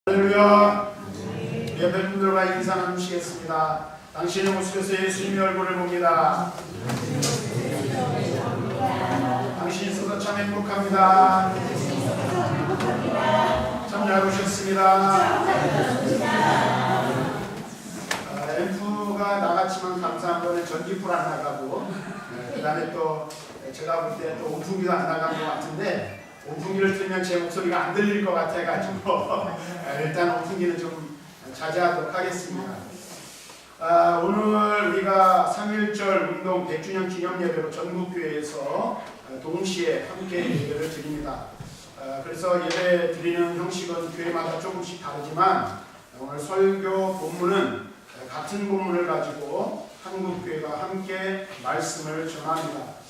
할렐루야. 예배분들과 인사 나누시겠습니다. 당신의 모습에서 예수님의 얼굴을 봅니다. 당신이 있어서 참 행복합니다. 참 잘 오셨습니다. 앰프가 나갔지만 감사한 거는 전기불 안 나가고, 그 다음에 또 제가 볼 때 또 온풍기도 안 나간 것 같은데, 온풍기를 틀면 제 목소리가 안 들릴 것 같아가지고 일단 온풍기는 좀 자제하도록 하겠습니다. 오늘 우리가 3.1절 운동 100주년 기념 예배로 전국교회에서 동시에 함께 예배를 드립니다. 그래서 예배 드리는 형식은 교회마다 조금씩 다르지만 오늘 설교 본문은 같은 본문을 가지고 한국교회가 함께 말씀을 전합니다.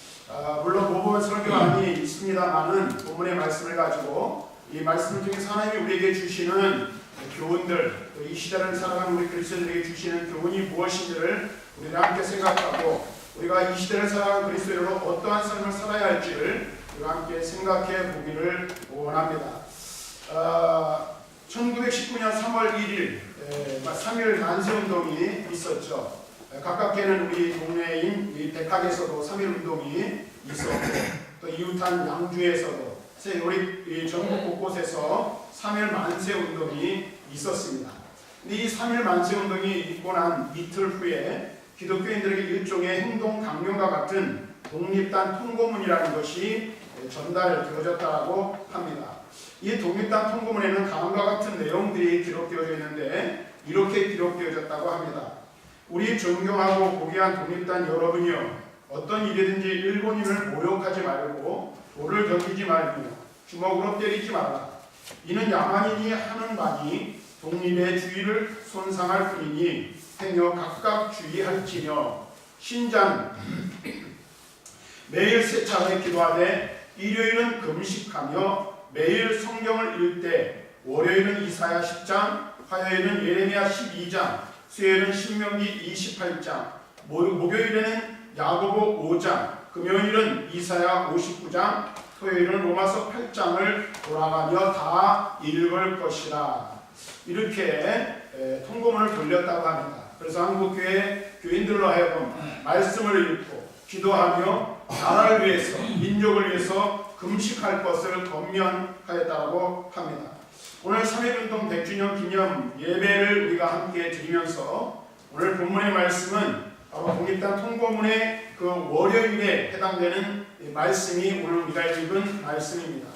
물론 모범 설교안이 있습니다만은 본문의 말씀을 가지고 이 말씀을 통해 하나님이 우리에게 주시는 교훈들, 또 이 시대를 살아가는 우리 그리스도인들에게 주시는 교훈이 무엇인지를 우리가 함께 생각하고 우리가 이 시대를 살아가는 그리스도인으로 어떠한 삶을 살아야 할지를 우리가 함께 생각해 보기를 원합니다. 1919년 3월 1일 3.1 만세운동이 있었죠. 가깝게는 우리 동네인 이 백학에서도 3.1운동이 있었고 또 이웃한 양주에서도 우리 전국 곳곳에서 3.1 만세운동이 있었습니다. 근데 이 3.1 만세운동이 있고 난 이틀 후에 기독교인들에게 일종의 행동 강령과 같은 독립단 통고문이라는 것이 전달되어졌다고 합니다. 이 독립단 통고문에는 다음과 같은 내용들이 기록되어져 있는데 이렇게 기록되어졌다고 합니다. 우리 존경하고 고귀한 독립단 여러분이여, 어떤 일이든지 일본인을 모욕하지 말고 돌을 던지지 말며 주먹으로 때리지 말라. 이는 야만인이 하는 바니 독립의 주의를 손상할 뿐이니 행여 각각 주의할지며, 신자는 매일 세차에 기도하되 일요일은 금식하며 매일 성경을 읽되 월요일은 이사야 10장, 화요일은 예레미야 12장, 수요일은 신명기 28장, 목요일에는 야고보 5장, 금요일은 이사야 59장, 토요일은 로마서 8장을 돌아가며 다 읽을 것이라. 이렇게 통고문을 돌렸다고 합니다. 그래서 한국교회 교인들로 하여금 말씀을 읽고 기도하며 나라를 위해서, 민족을 위해서 금식할 것을 권면하였다고 합니다. 오늘 3.1운동 100주년 기념 예배를 우리가 함께 드리면서 오늘 본문의 말씀은 바로 독립단 통고문의 그 월요일에 해당되는 말씀이 오늘 우리가 읽은 말씀입니다.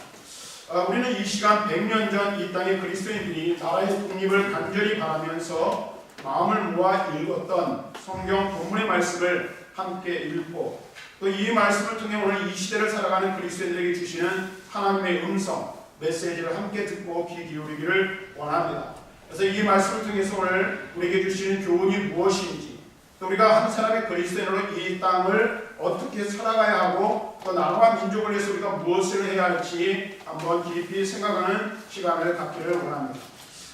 우리는 이 시간 100년 전 이 땅의 그리스도인들이 나라의 독립을 간절히 바라면서 마음을 모아 읽었던 성경 본문의 말씀을 함께 읽고 또 이 말씀을 통해 오늘 이 시대를 살아가는 그리스도인들에게 주시는 하나님의 음성, 메시지를 함께 듣고 귀 기울이기를 원합니다. 그래서 이 말씀을 통해서 오늘 우리에게 주시는 교훈이 무엇인지, 또 우리가 한 사람의 그리스도인으로 이 땅을 어떻게 살아가야 하고 또 나라와 민족을 위해서 우리가 무엇을 해야 할지 한번 깊이 생각하는 시간을 갖기를 원합니다.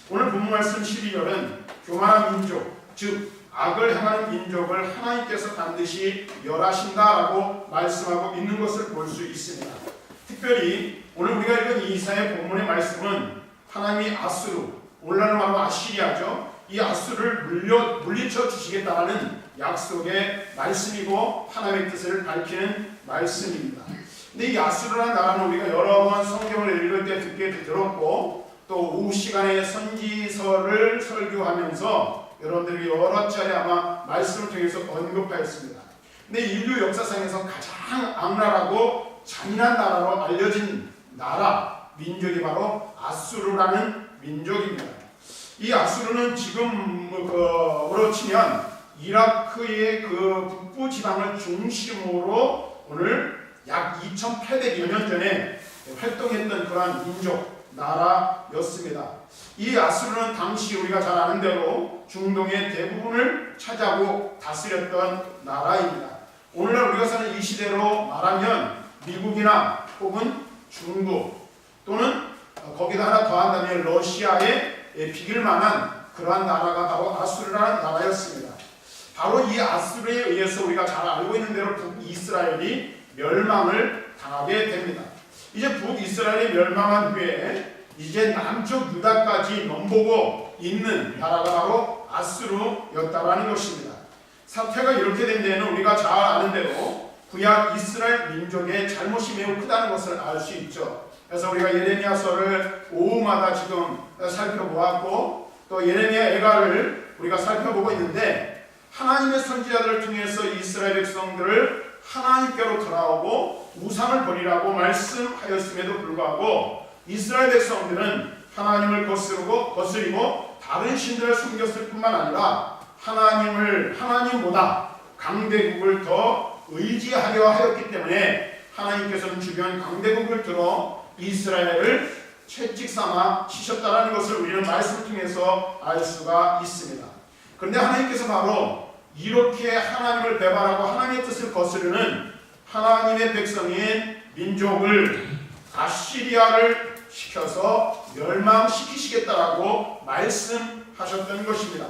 오늘 본문 말씀 12절은 교만한 민족, 즉 악을 행하는 민족을 하나님께서 반드시 멸하신다라고 말씀하고 있는 것을 볼 수 있습니다. 특별히 오늘 우리가 읽은 이사야 본문의 말씀은 하나님이 아수르, 오늘날로 말하면 아시리아죠. 이 아수르를 물리쳐 주시겠다라는 약속의 말씀이고 하나님의 뜻을 밝히는 말씀입니다. 근데 이 아수르라는 나라는 우리가 여러 번 성경을 읽을 때 듣게 들었고 또 오후 시간에 선지서를 설교하면서 여러분들이 여러 차례 아마 말씀을 통해서 언급하였습니다. 근데 인류 역사상에서 가장 악랄하고 잔인한 나라로 알려진 나라, 민족이 바로 아수르라는 민족입니다. 이 아수르는 지금으로 치면 이라크의 그 북부 지방을 중심으로 오늘 약 2800여 년 전에 활동했던 그러한 민족, 나라였습니다. 이 아수르는 당시 우리가 잘 아는 대로 중동의 대부분을 차지하고 다스렸던 나라입니다. 오늘날 우리가 사는 이 시대로 말하면 미국이나 혹은 중국 또는 거기다 하나 더한다면 러시아에 비길 만한 그러한 나라가 바로 아수르라는 나라였습니다. 바로 이 아수르에 의해서 우리가 잘 알고 있는 대로 북이스라엘이 멸망을 당하게 됩니다. 이제 북이스라엘이 멸망한 후에 이제 남쪽 유다까지 넘보고 있는 나라가 바로 아수르였다라는 것입니다. 사태가 이렇게 된 데는 우리가 잘 아는 대로 구약 이스라엘 민족의 잘못이 매우 크다는 것을 알 수 있죠. 그래서 우리가 예레미야서를 오후마다 지금 살펴보았고 또 예레미야 애가를 우리가 살펴보고 있는데 하나님의 선지자들을 통해서 이스라엘 백성들을 하나님께로 돌아오고 우상을 버리라고 말씀하였음에도 불구하고 이스라엘 백성들은 하나님을 거스리고 다른 신들을 섬겼을 뿐만 아니라 하나님보다 강대국을 더 의지하려 하였기 때문에 하나님께서는 주변 강대국을 들어 이스라엘을 채찍 삼아 치셨다는 것을 우리는 말씀을 통해서 알 수가 있습니다. 그런데 하나님께서 바로 이렇게 하나님을 배반하고 하나님의 뜻을 거스르는 하나님의 백성인 민족을 아시리아를 시켜서 멸망시키시겠다라고 말씀하셨던 것입니다.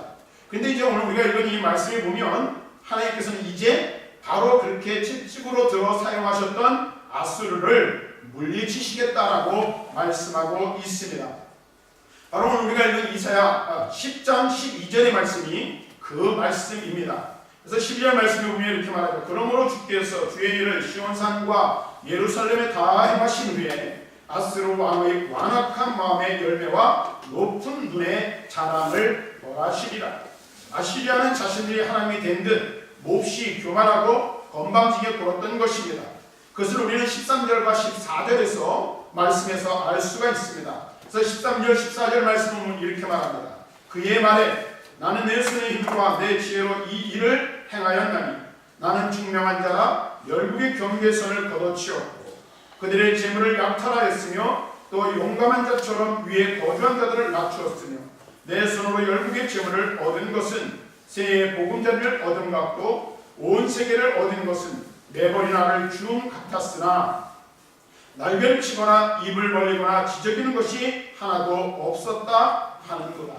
그런데 이제 오늘 우리가 읽은 이 말씀을 보면 하나님께서는 이제 바로 그렇게 채찍으로 들어 사용하셨던 아수르를 물리치시겠다라고 말씀하고 있습니다. 바로 오늘 우리가 읽은 이사야 10장 12절의 말씀이 그 말씀입니다. 그래서 12절 말씀에 보면 이렇게 말하죠. 그러므로 주께서 주의 일을 시온산과 예루살렘에 다 행하신 후에 아수르 왕의 완악한 마음의 열매와 높은 눈의 자랑을 벌하시리라. 아시리아는 자신들이 하나님이 된 듯 몹시 교만하고 건방지게 굴었던 것입니다. 그것을 우리는 13절과 14절에서 말씀에서 알 수가 있습니다. 그래서 13절 14절 말씀은 이렇게 말합니다. 그의 말에 나는 내 손의 힘과 내 지혜로 이 일을 행하였나니 나는 증명한 자라 열국의 경계선을 걷어치웠고 그들의 재물을 약탈하였으며 또 용감한 자처럼 위에 거주한 자들을 낮추었으며 내 손으로 열국의 재물을 얻은 것은 새의 보금자리를 얻은 같고 온 세계를 얻은 것은 매버리나를 줌 같았으나 날개를 치거나 입을 벌리거나 지저귀는 것이 하나도 없었다 하는구나.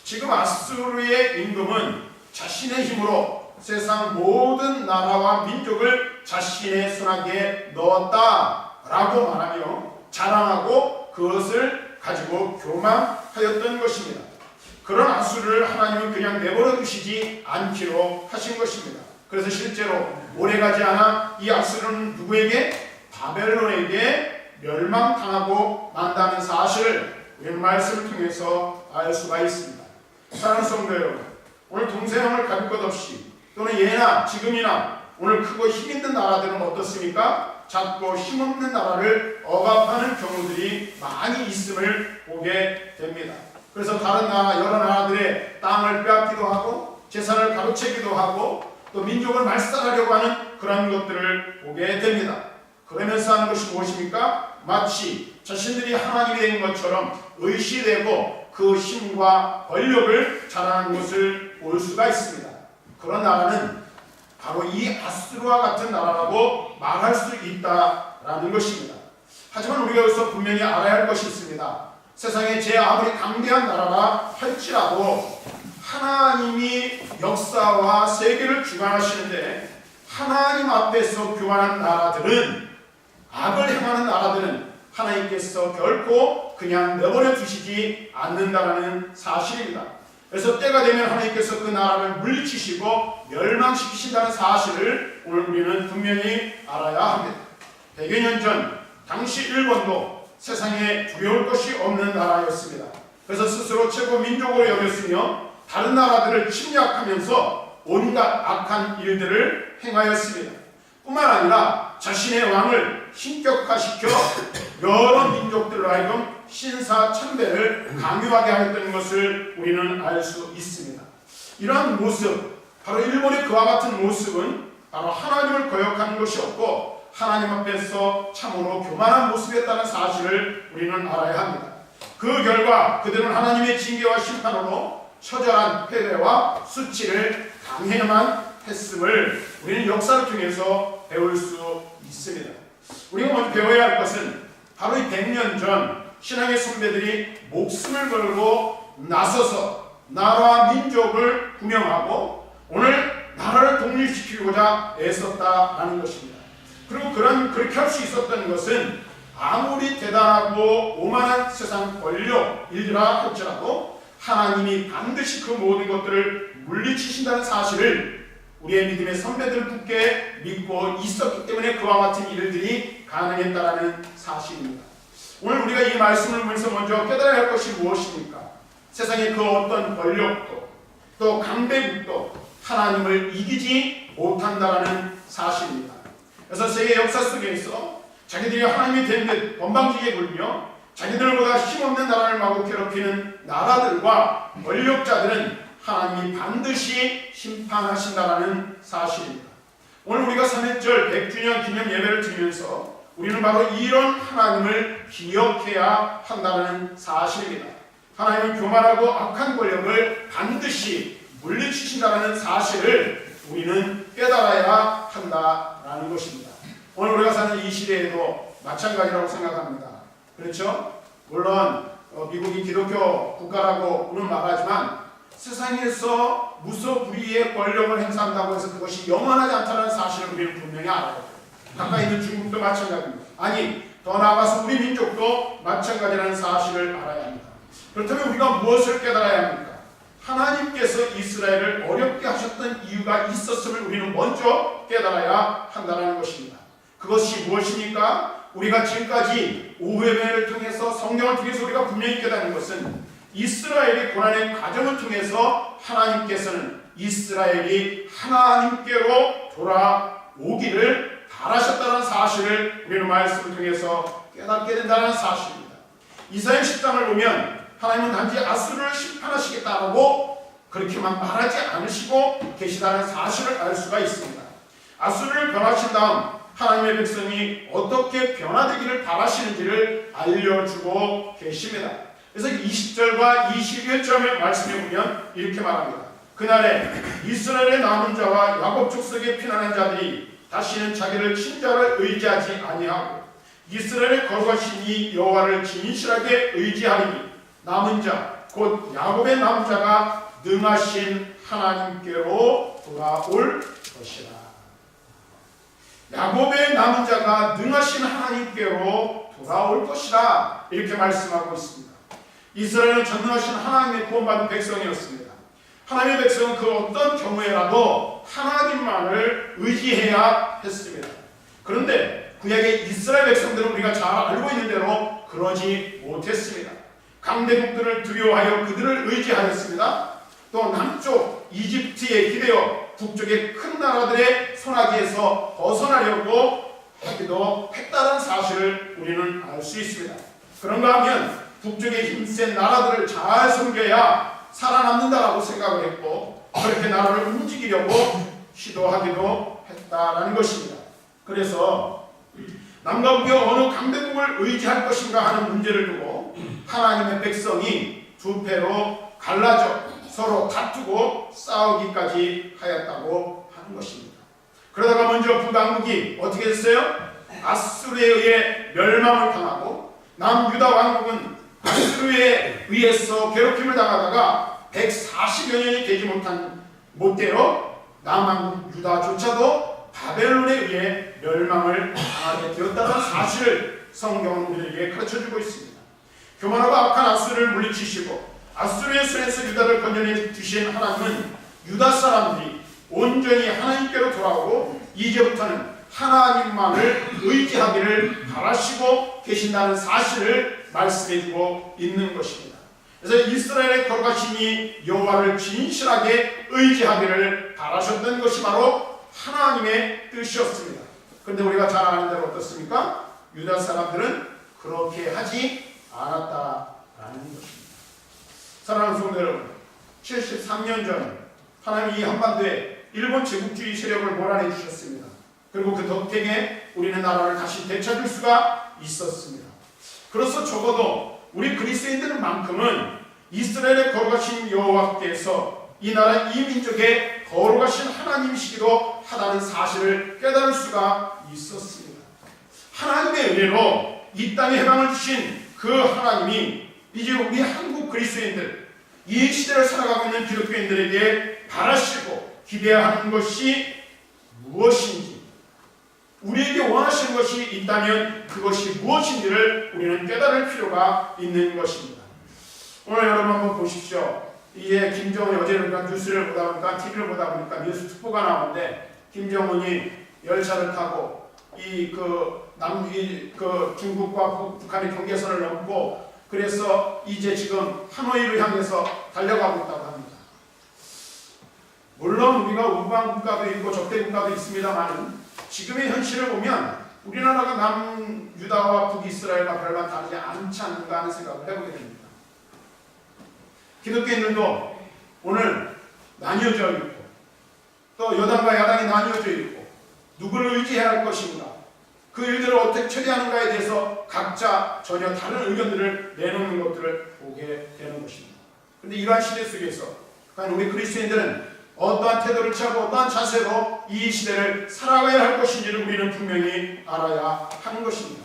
지금 아수르의 임금은 자신의 힘으로 세상 모든 나라와 민족을 자신의 손아귀에 넣었다라고 말하며 자랑하고 그것을 가지고 교만하였던 것입니다. 그런 아수르를 하나님은 그냥 내버려 두시지 않기로 하신 것입니다. 그래서 실제로 오래가지 않아 이 아수르는 누구에게? 바벨론에게 멸망당하고 만다는 사실을 우리는 말씀을 통해서 알 수가 있습니다. 사랑하는 성도 여러분, 오늘 동서양을 가릴 것 없이 또는 예나 지금이나 오늘 크고 힘있는 나라들은 어떻습니까? 작고 힘없는 나라를 억압하는 경우들이 많이 있음을 보게 됩니다. 그래서 다른 나라, 여러 나라들의 땅을 빼앗기도 하고 재산을 가로채기도 하고 또 민족을 말살하려고 하는 그런 것들을 보게 됩니다. 그러면서 하는 것이 무엇입니까? 마치 자신들이 하나님이 된 것처럼 의시되고 그 힘과 권력을 자랑하는 것을 볼 수가 있습니다. 그런 나라는 바로 이 아수르와 같은 나라라고 말할 수 있다라는 것입니다. 하지만 우리가 여기서 분명히 알아야 할 것이 있습니다. 세상에 제 아무리 강대한 나라라 할지라도 하나님이 역사와 세계를 주관하시는데 하나님 앞에서 교만한 나라들은, 악을 행하는 나라들은 하나님께서 결코 그냥 내버려 두시지 않는다는 사실입니다. 그래서 때가 되면 하나님께서 그 나라를 물리치시고 멸망시키신다는 사실을 오늘 우리는 분명히 알아야 합니다. 100여 년 전 당시 일본도 세상에 두려울 것이 없는 나라였습니다. 그래서 스스로 최고 민족으로 여겼으며 다른 나라들을 침략하면서 온갖 악한 일들을 행하였습니다. 뿐만 아니라 자신의 왕을 신격화시켜 여러 민족들로 하여금 신사참배를 강요하게 하였던 것을 우리는 알 수 있습니다. 이러한 모습, 바로 일본의 그와 같은 모습은 바로 하나님을 거역하는 것이 없고 하나님 앞에서 참으로 교만한 모습이었다는 사실을 우리는 알아야 합니다. 그 결과 그들은 하나님의 징계와 심판으로 처절한 패배와 수치를 당해야만 했음을 우리는 역사를 통해서 배울 수 있습니다. 우리가 먼저 배워야 할 것은 바로 이 100년 전 신앙의 선배들이 목숨을 걸고 나서서 나라와 민족을 구명하고 오늘 나라를 독립시키고자 애썼다라는 것입니다. 그리고 그렇게 할 수 있었던 것은 아무리 대단하고 오만한 세상 권력이라 할지라도 하나님이 반드시 그 모든 것들을 물리치신다는 사실을 우리의 믿음의 선배들 굳게 믿고 있었기 때문에 그와 같은 일들이 가능했다라는 사실입니다. 오늘 우리가 이 말씀을 보면서 먼저 깨달아야 할 것이 무엇입니까? 세상의 그 어떤 권력도 또 강대국도 하나님을 이기지 못한다라는 사실입니다. 그래서 세계 역사 속에서 자기들이 하나님이 된 듯 건방지게 굴며 자기들보다 힘없는 나라를 마구 괴롭히는 나라들과 권력자들은 하나님이 반드시 심판하신다라는 사실입니다. 오늘 우리가 3.1절 100주년 기념 예배를 드리면서 우리는 바로 이런 하나님을 기억해야 한다는 사실입니다. 하나님은 교만하고 악한 권력을 반드시 물리치신다는 사실을 우리는 깨달아야 한다라는 것입니다. 오늘 우리가 사는 이 시대에도 마찬가지라고 생각합니다. 그렇죠? 물론 미국이 기독교 국가라고는 말하지만 세상에서 무소불위의 권력을 행사한다고 해서 그것이 영원하지 않다는 사실을 우리는 분명히 알아요. 가까이 있는 중국도 마찬가지입니다. 아니, 더 나아가서 우리 민족도 마찬가지라는 사실을 알아야 합니다. 그렇다면 우리가 무엇을 깨달아야 합니까? 하나님께서 이스라엘을 어렵게 하셨던 이유가 있었음을 우리는 먼저 깨달아야 한다는 것입니다. 그것이 무엇입니까? 우리가 지금까지 오회매를 통해서 성경을 통해서 우리가 분명히 깨닫는 것은 이스라엘이 고난의 과정을 통해서 하나님께서는 이스라엘이 하나님께로 돌아오기를 바라셨다는 사실을 우리는 말씀을 통해서 깨닫게 된다는 사실입니다. 이사야 10장을 보면 하나님은 단지 아수르를 심판하시겠다고 그렇게만 말하지 않으시고 계시다는 사실을 알 수가 있습니다. 아수르를 변하신 다음 하나님의 백성이 어떻게 변화되기를 바라시는지를 알려주고 계십니다. 그래서 20절과 21절의 말씀에 보면 이렇게 말합니다. 그날에 이스라엘의 남은 자와 야곱 족속의 피난한 자들이 다시는 자기를 친자를 의지하지 아니하고 이스라엘의 거룩하신 이 여호와를 진실하게 의지하리니 남은 자 곧 야곱의 남은 자가 능하신 하나님께로 돌아올 것이라. 야곱의 남은 자가 능하신 하나님께로 돌아올 것이라 이렇게 말씀하고 있습니다. 이스라엘은 전능하신 하나님의 구원받은 백성이었습니다. 하나님의 백성은 그 어떤 경우에라도 하나님만을 의지해야 했습니다. 그런데 구약의 이스라엘 백성들은 우리가 잘 알고 있는 대로 그러지 못했습니다. 강대국들을 두려워하여 그들을 의지하였습니다. 또 남쪽 이집트에 기대어 북쪽의 큰 나라들의 손아귀에서 벗어나려고 하기도 했다는 사실을 우리는 알 수 있습니다. 그런가 하면 북쪽의 힘센 나라들을 잘 섬겨야 살아남는다라고 생각을 했고 그렇게 나라를 움직이려고 시도하기도 했다라는 것입니다. 그래서 남과 북의 어느 강대국을 의지할 것인가 하는 문제를 두고 하나님의 백성이 두 패로 갈라져 서로 다투고 싸우기까지 하였다고 하는 것입니다. 그러다가 먼저 북왕국이 어떻게 됐어요? 아수르에 의해 멸망을 당하고 남유다 왕국은 아수르에 의해서 괴롭힘을 당하다가 140여 년이 되지 못되어 남왕국 유다조차도 바벨론에 의해 멸망을 당하게 되었다는 사실을 성경은 우리에게 가르쳐주고 있습니다. 교만하고 악한 아수르를 물리치시고 아수르의 손에서 유다를 건져내 주신 하나님은 유다 사람들이 온전히 하나님께로 돌아오고 이제부터는 하나님만을 의지하기를 바라시고 계신다는 사실을 말씀해주고 있는 것입니다. 그래서 이스라엘의 거룩하신 이 여호와를 진실하게 의지하기를 바라셨던 것이 바로 하나님의 뜻이었습니다. 그런데 우리가 잘 아는 대로 어떻습니까? 유다 사람들은 그렇게 하지 않았다라는 것입니다. 사랑하는 성도 여러분, 73년 전 하나님이 이 한반도에 일본 제국주의 세력을 몰아내 주셨습니다. 그리고 그 덕택에 우리는 나라를 다시 되찾을 수가 있었습니다. 그래서 적어도 우리 그리스도인들만큼은 이스라엘의 거룩하신 여호와께서 이 나라 이 민족의 거룩하신 하나님이시기도 하다는 사실을 깨달을 수가 있었습니다. 하나님의 은혜로 이 땅에 해방을 주신 그 하나님이 이제 우리 한국 그리스도인들, 이 시대를 살아가고 있는 기독교인들에게 바라시고 기대하는 것이 무엇인지, 우리에게 원하시는 것이 이 땅에 있다면 그것이 무엇인지를 우리는 깨달을 필요가 있는 것입니다. 오늘 여러분 한번 보십시오. 이게 김정은이 어제 뉴스를 보다 보니까 TV를 보다 보니까 뉴스 특보가 나오는데 김정은이 열차를 타고 중국과 북한의 경계선을 넘고 그래서 이제 지금 하노이를 향해서 달려가고 있다고 합니다. 물론 우리가 우방 국가도 있고 적대 국가도 있습니다만 지금의 현실을 보면 우리나라가 남유다와 북이스라엘과 별반 다르지 않지 않는가 하는 생각을 해보게 됩니다. 기독교인들도 오늘 나뉘어져 있고 또 여당과 야당이 나뉘어져 있고 누구를 의지해야 할 것인가 그 일들을 어떻게 처리하는가에 대해서 각자 전혀 다른 의견들을 내놓는 것들을 보게 되는 것입니다. 그런데 이러한 시대 속에서 우리 그리스도인들은 어떠한 태도를 취하고 어떠한 자세로 이 시대를 살아가야 할 것인지를 우리는 분명히 알아야 하는 것입니다.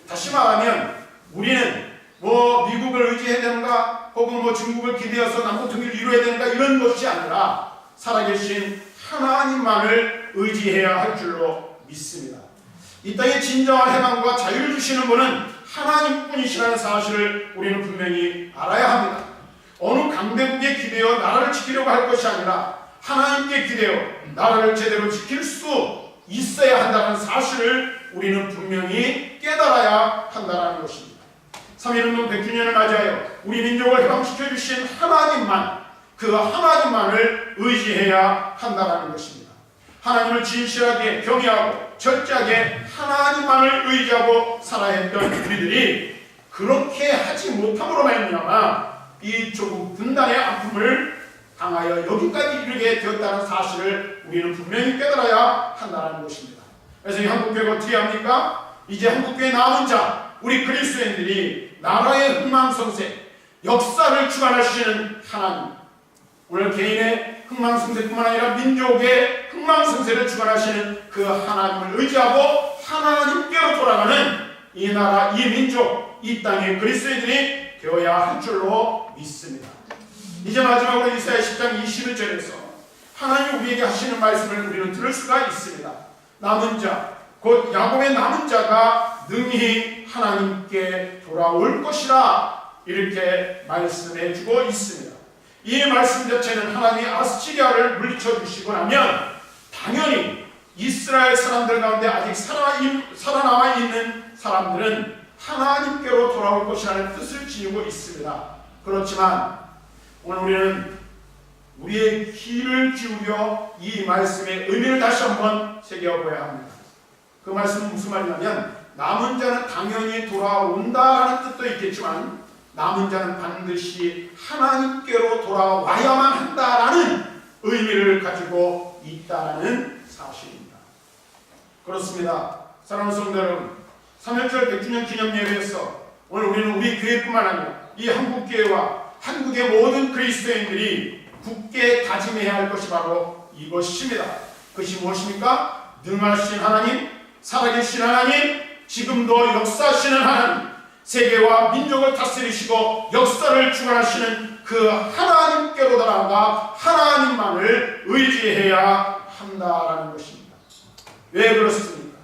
다시 말하면 우리는 미국을 의지해야 되는가 혹은 중국을 기대어서 남북 통일을 이루어야 되는가 이런 것이 아니라 살아계신 하나님만을 의지해야 할 줄로 믿습니다. 이 땅에 진정한 해방과 자유를 주시는 분은 하나님뿐이시라는 사실을 우리는 분명히 알아야 합니다. 어느 강대국에 기대어 나라를 지키려고 할 것이 아니라 하나님께 기대어 나라를 제대로 지킬 수 있어야 한다는 사실을 우리는 분명히 깨달아야 한다는 것입니다. 3.1운동 100주년을 맞이하여 우리 민족을 해방시켜 주신 하나님만, 그 하나님만을 의지해야 한다는 것입니다. 하나님을 진실하게 경외하고 철저하게 하나님만을 의지하고 살아야 했던 우리들이 그렇게 하지 못함으로 말미암아 이 조국 분단의 아픔을 당하여 여기까지 이르게 되었다는 사실을 우리는 분명히 깨달아야 한다는 것입니다. 그래서 이 한국교회가 어떻게 합니까? 이제 한국교회 남은 자 우리 그리스도인들이 나라의 흥망성쇠 역사를 주관하시는 하나님, 오늘 개인의 흥망성쇠뿐만 아니라 민족의 흥망성쇠를 주관하시는 그 하나님을 의지하고 하나님께로 돌아가는 이 나라, 이 민족, 이 땅의 그리스도인들이 되어야 할 줄로 믿습니다. 이제 마지막으로 이사야 10장 21절에서 하나님이 우리에게 하시는 말씀을 우리는 들을 수가 있습니다. 남은 자, 곧 야곱의 남은 자가 능히 하나님께 돌아올 것이라 이렇게 말씀해 주고 있습니다. 이 말씀 자체는 하나님이 아스시리아를 물리쳐 주시고 나면 당연히 이스라엘 사람들 가운데 아직 살아남아 있는 사람들은 하나님께로 돌아올 것이라는 뜻을 지니고 있습니다. 그렇지만 오늘 우리는 우리의 귀를 기울여 이 말씀의 의미를 다시 한번 새겨보아야 합니다. 그 말씀은 무슨 말이냐면 남은 자는 당연히 돌아온다라는 뜻도 있겠지만 남은 자는 반드시 하나님께로 돌아와야만 한다라는 의미를 가지고 있다는 사실입니다. 그렇습니다. 사랑하는 성도 여러분, 3.1절 100주년 기념 예배에서 오늘 우리는 우리 교회뿐만 아니라 이 한국교회와 한국의 모든 그리스도인들이 굳게 다짐해야 할 것이 바로 이것입니다. 그것이 무엇입니까? 능하신 하나님, 살아계신 하나님, 지금도 역사하시는 하나님, 세계와 민족을 다스리시고 역사를 주관하시는 그 하나님께로 돌아가 하나님만을 의지해야 한다라는 것입니다. 왜 그렇습니까?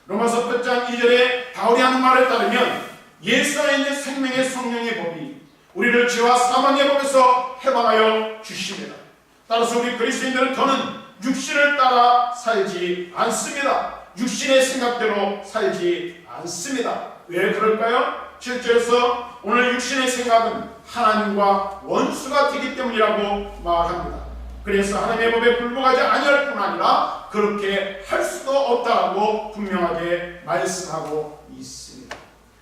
로마서 8장 2절에 바울이 하는 말에 따르면 예수 안에 있는 생명의 성령의 법이 우리를 죄와 사망의 법에서 해방하여 주십니다. 따라서 우리 그리스도인들은 더는 육신을 따라 살지 않습니다. 육신의 생각대로 살지 않습니다. 왜 그럴까요? 7절에서 오늘 육신의 생각은 하나님과 원수가 되기 때문이라고 말합니다. 그래서 하나님의 법에 굴복하지 아니할 뿐 아니라 그렇게 할 수도 없다라고 분명하게 말씀하고 있습니다.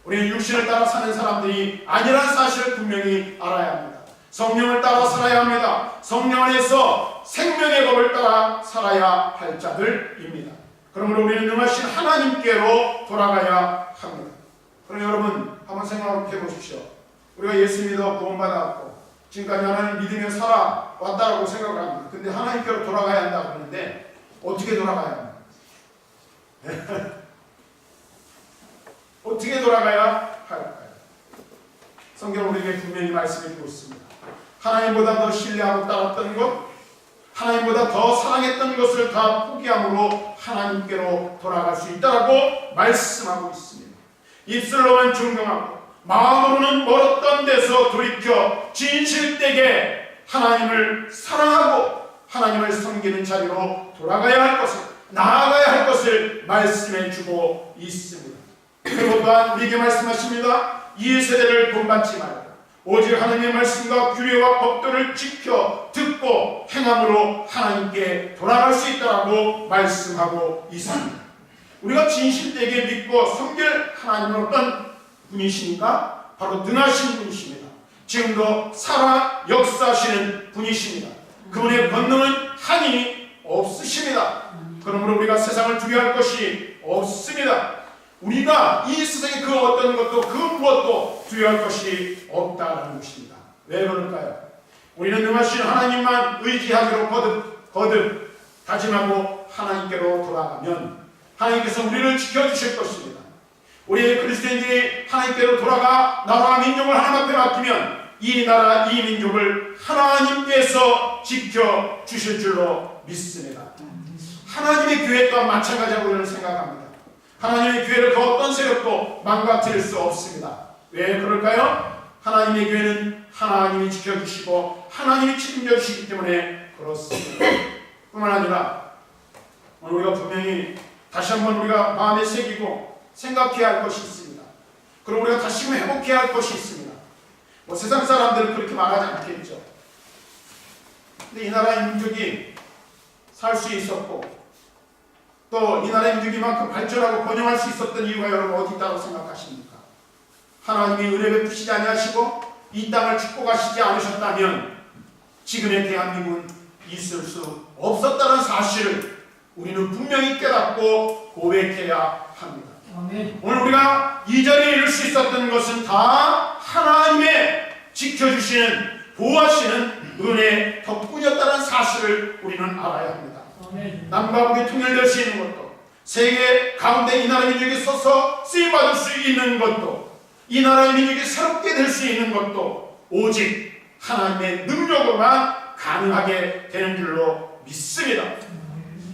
우리는 육신을 따라 사는 사람들이 아니라는 사실을 분명히 알아야 합니다. 성령을 따라 살아야 합니다. 성령 안에서 생명의 법을 따라 살아야 할 자들입니다. 그러므로 우리는 능하신 하나님께로 돌아가야 합니다. 그럼 여러분 한번 생각해 보십시오. 우리가 예수 믿어 구원받았고 지금까지 하나님을 믿으며 살아왔다고 생각을 합니다. 근데 하나님께로 돌아가야 한다고 하는데 어떻게 돌아가야 합니까? 어떻게 돌아가야 할까요? 성경 우리에게 분명히 말씀해 주고 있습니다. 하나님보다 더 신뢰하고 따랐던 것, 하나님보다 더 사랑했던 것을 다 포기함으로 하나님께로 돌아갈 수 있다라고 말씀하고 있습니다. 입술로만 존경하고 마음으로는 멀었던 데서 돌이켜 진실되게 하나님을 사랑하고 하나님을 섬기는 자리로 돌아가야 할 것을, 나아가야 할 것을 말씀해 주고 있습니다. 그리고 또한 우리에게 말씀하십니다. 이 세대를 본받지 말고 오직 하나님의 말씀과 규례와 법도를 지켜 듣고 행함으로 하나님께 돌아갈 수 있다라고 말씀하고 있습니다. 우리가 진실되게 믿고 섬길 하나님은 어떤 분이십니까? 바로 능하신 분이십니다. 지금도 살아 역사하시는 분이십니다. 그분의 권능은 한이 없으십니다. 그러므로 우리가 세상을 두려워할 것이 없습니다. 우리가 이 세상에 그 어떤 것도 그 무엇도 두려워할 것이 없다는 것입니다. 왜 그럴까요? 우리는 능하신 하나님만 의지하기로 거듭 다짐하고 하나님께로 돌아가면 하나님께서 우리를 지켜주실 것입니다. 우리의 그리스도인들이 하나님께로 돌아가 나라와 민족을 하나님 앞에 맡기면 이 나라 이 민족을 하나님께서 지켜주실 줄로 믿습니다. 하나님의 교회 또한 마찬가지라고 저는 생각합니다. 하나님의 교회를 그 어떤 세력도 망가뜨릴 수 없습니다. 왜 그럴까요? 하나님의 교회는 하나님이 지켜주시고 하나님이 책임져 주시기 때문에 그렇습니다. 뿐만 아니라 오늘 우리가 분명히 다시 한번 우리가 마음에 새기고 생각해야 할 것이 있습니다. 그리고 우리가 다시금 회복해야 할 것이 있습니다. 뭐 세상 사람들은 그렇게 말하지 않겠죠. 근데 이 나라의 민족이 살 수 있었고 또 이 나라의 민족이 만큼 발전하고 번영할 수 있었던 이유가 여러분 어디 있다고 생각하십니까? 하나님이 은혜 베푸시지 아니하시고 이 땅을 축복하시지 않으셨다면 지금의 대한민국은 있을 수 없었다는 사실을 우리는 분명히 깨닫고 고백해야 합니다. 아멘. 오늘 우리가 이 자리에 이룰 수 있었던 것은 다 하나님의 지켜주시는 보호하시는 은혜 덕분이었다는 사실을 우리는 알아야 합니다. 아멘. 남과 북이 통일될 수 있는 것도 세계 가운데 이 나라 민족이 서서 쓰임받을 수 있는 것도 이 나라의 민족이 새롭게 될 수 있는 것도 오직 하나님의 능력으로만 가능하게 되는 줄로 믿습니다.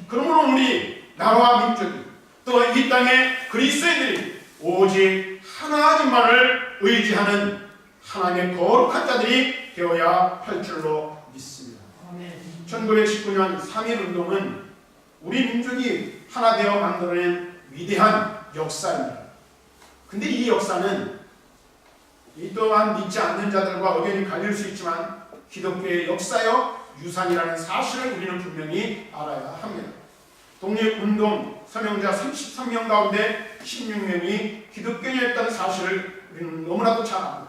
그러므로 우리 나라와 민족이 또 이 땅의 그리스도인들이 오직 하나님만을 의지하는 하나님의 거룩한 자들이 되어야 할 줄로 믿습니다. 1919년 3.1운동은 우리 민족이 하나 되어 만들어낸 위대한 역사입니다. 근데 이 역사는 이 또한 믿지 않는 자들과 의견이 갈릴 수 있지만 기독교의 역사여 유산이라는 사실을 우리는 분명히 알아야 합니다. 독립운동 서명자 33명 가운데 16명이 기독교인이었다는 사실을 우리는 너무나도 잘 압니다.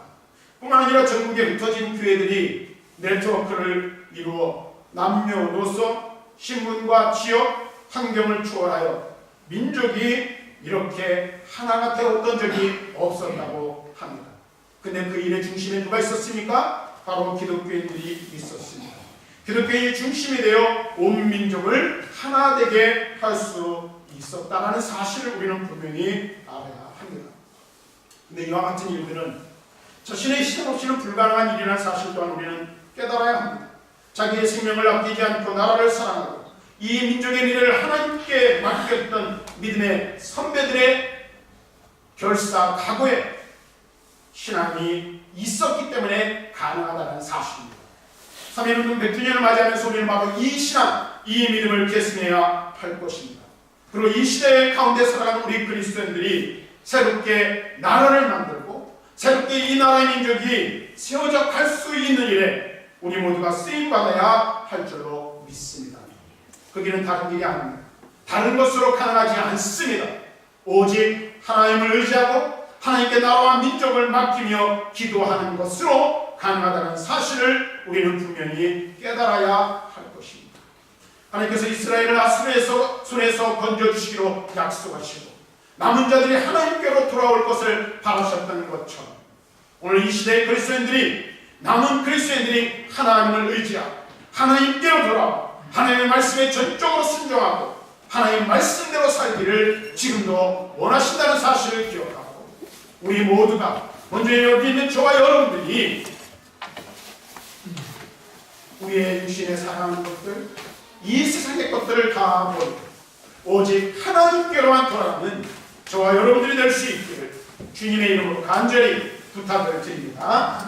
뿐만 아니라 전국에 흩어진 교회들이 네트워크를 이루어 남녀노소, 신분과 지역, 환경을 초월하여 민족이 이렇게 하나가 되었던 적이 없었다고 합니다. 근데 그 일의 중심에 누가 있었습니까? 바로 기독교인들이 있었습니다. 기독교인이 중심이 되어 온 민족을 하나 되게 할 수 있었다는 사실을 우리는 분명히 알아야 합니다. 근데 이와 같은 일들은 자신의 시간 없이는 불가능한 일이라는 사실 또한 우리는 깨달아야 합니다. 자기의 생명을 아끼지 않고 나라를 사랑하고 이 민족의 미래를 하나님께 맡겼던 믿음의 선배들의 결사, 각오에 신앙이 있었기 때문에 가능하다는 사실입니다. 3.1운동 100주년을 맞이하면서 우리는 바로 이 신앙, 이 믿음을 계승해야 할 것입니다. 그리고 이 시대 가운데 살아가는 우리 그리스도인들이 새롭게 나라를 만들고 새롭게 이 나라의 민족이 세워져 갈 수 있는 일에 우리 모두가 쓰임받아야 할 줄로 믿습니다. 그 길은 다른 길이 아닙니다. 다른 것으로 가능하지 않습니다. 오직 하나님을 의지하고 하나님께 나라와 민족을 맡기며 기도하는 것으로 가능하다는 사실을 우리는 분명히 깨달아야 할 것입니다. 하나님께서 이스라엘을 아수르의 손에서 건져주시기로 약속하시고 남은 자들이 하나님께로 돌아올 것을 바라셨던 것처럼 오늘 이 시대의 그리스도인들이 남은 그리스도인들이 하나님을 의지하고 하나님께로 돌아와 하나님의 말씀에 전적으로 순종하고 하나님 말씀대로 살기를 지금도 원하신다는 사실을 기억하고 우리 모두가 먼저 여기 있는 저와 여러분들이 우리의 육신에 사랑하는 것들 이 세상의 것들을 다 버리고 오직 하나님께로만 돌아가는 저와 여러분들이 될 수 있기를 주님의 이름으로 간절히 부탁을 드립니다.